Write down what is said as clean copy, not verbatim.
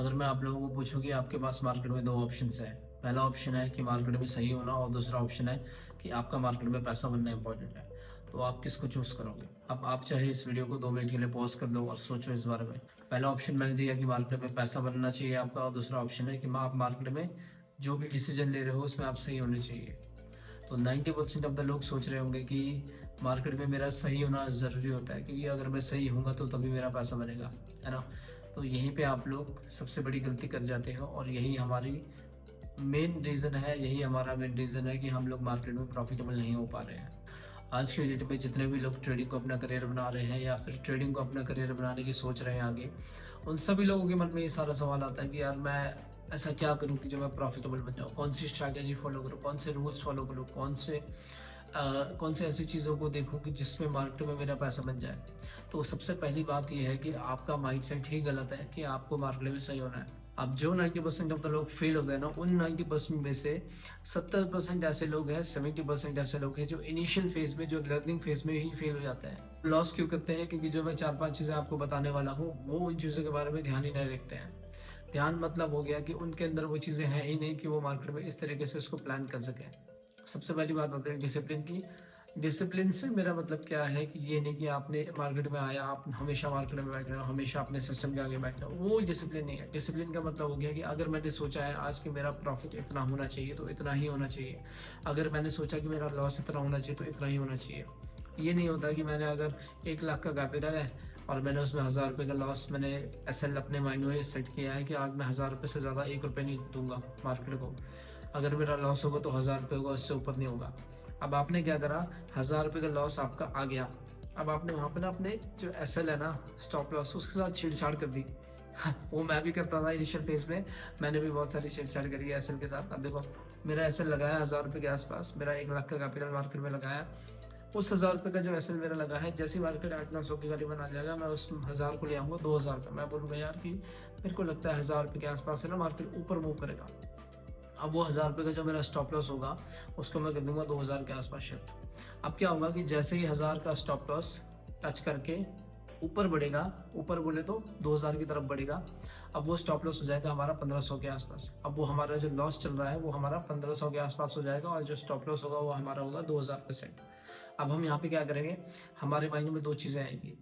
अगर मैं आप लोगों को पूछूं कि आपके पास मार्केट में दो ऑप्शंस है। पहला ऑप्शन है कि मार्केट में सही होना और दूसरा ऑप्शन है कि आपका मार्केट में पैसा बनना इंपॉर्टेंट है। तो आप किसको चूज करोगे? अब आप चाहे इस वीडियो को 2 मिनट के लिए पॉज कर दो और सोचो इस बारे में। पहला ऑप्शन मैंने दिया कि मार्केट में पैसा बनना चाहिए आपका, और दूसरा ऑप्शन है कि आप मार्केट में जो भी डिसीजन ले रहे हो उसमें आप सही होने चाहिए। तो 90% ऑफ द लोग सोच रहे होंगे कि मार्केट में मेरा सही होना ज़रूरी होता है, क्योंकि अगर मैं सही हूँगा तो तभी मेरा पैसा बनेगा, है ना। तो यहीं पे आप लोग सबसे बड़ी गलती कर जाते हो, और यही हमारी मेन रीज़न है, यही हमारा मेन रीज़न है कि हम लोग मार्केट में प्रॉफिटेबल नहीं हो पा रहे हैं। आज की डेट में जितने भी लोग ट्रेडिंग को अपना करियर बना रहे हैं या फिर ट्रेडिंग को अपना करियर बनाने की सोच रहे हैं आगे, उन सभी लोगों के मन में ये सारा सवाल आता है कि यार मैं ऐसा क्या करूं कि जो मैं प्रॉफिटेबल बन जाऊं, कौन सी स्ट्रैटेजी फॉलो करूं, कौन से रूल्स फॉलो करूं, कौन से ऐसी चीज़ों को देखूं कि जिसमें मार्केट में मेरा पैसा बन जाए। तो सबसे पहली बात यह है कि आपका माइंडसेट ही गलत है कि आपको मार्केट में सही होना है। अब जो 90% ऑफ द लोग फेल हो गए ना, उन 90% में से 70% ऐसे लोग हैं, 70% ऐसे लोग हैं जो इनिशियल फेज में, जो लर्निंग फेज में ही फेल हो जाते हैं। लॉस क्यों करते हैं? क्योंकि जो मैं 4-5 चीज़ें आपको बताने वाला हूँ वो उन चीज़ों के बारे में ध्यान ही नहीं रखते हैं। ध्यान मतलब हो गया कि उनके अंदर वो चीज़ें हैं ही नहीं कि वो मार्केट में इस तरीके से उसको प्लान कर सकें। सबसे पहली बात आती है डिसिप्लिन की। डिसिप्लिन से मेरा मतलब क्या है कि ये नहीं कि आपने मार्केट में आया, आप हमेशा मार्केट में बैठ रहे हो, हमेशा अपने सिस्टम के आगे बैठ रहे हो, वो डिसिप्लिन नहीं है। डिसिप्लिन का मतलब हो गया कि अगर मैंने सोचा है आज कि मेरा प्रॉफिट इतना होना चाहिए तो इतना ही होना चाहिए। अगर मैंने सोचा कि मेरा लॉस इतना होना चाहिए तो इतना ही होना चाहिए। ये नहीं होता कि मैंने अगर 1 लाख का कैपिटल है और मैंने उसमें 1000 रुपये का लॉस, मैंने ऐसे अपने माइंड में सेट किया है कि आज मैं 1000 रुपये से ज़्यादा 1 रुपये नहीं दूंगा मार्केट को। अगर मेरा लॉस होगा तो 1000 रुपये होगा, उससे ऊपर नहीं होगा। अब आपने क्या करा, 1000 रुपये का लॉस आपका आ गया। अब आपने वहाँ पे ना अपने जो एसएल है ना, स्टॉप लॉस, उसके साथ छेड़छाड़ कर दी। वो मैं भी करता था इनिशियल फेज में, मैंने भी बहुत सारी छेड़छाड़ करी है एसएल के साथ। अब देखो, मेरा एसएल लगाया 1000 रुपये के आसपास, मेरा 1 लाख का कैपिटल मार्केट में लगाया। उस 1000 रुपये का जो एसएल मेरा लगा है, जैसे मार्केट 800-900 की करीबन आ जाएगा, मैं उस 1000 को ले आऊँगा 2000 का। मैं बोलूँगा यार कि मेरे को लगता है 1000 रुपये के आसपास है ना, मार्केट ऊपर मूव करेगा। अब वो 1000 रुपये का जो मेरा स्टॉप लॉस होगा उसको मैं कर दूंगा 2000 के आसपास शिफ्ट। अब क्या होगा कि जैसे ही 1000 का स्टॉप लॉस टच करके ऊपर बढ़ेगा, ऊपर बोले तो 2000 की तरफ बढ़ेगा, अब वो स्टॉप लॉस हो जाएगा हमारा 1500 के आसपास। अब वो हमारा जो लॉस चल रहा है वो हमारा 1500 के आसपास हो जाएगा, और जो स्टॉप लॉस होगा वो हमारा होगा 2000%। अब हम यहाँ पे क्या करेंगे, हमारे माइंड में दो चीज़ें आएंगी।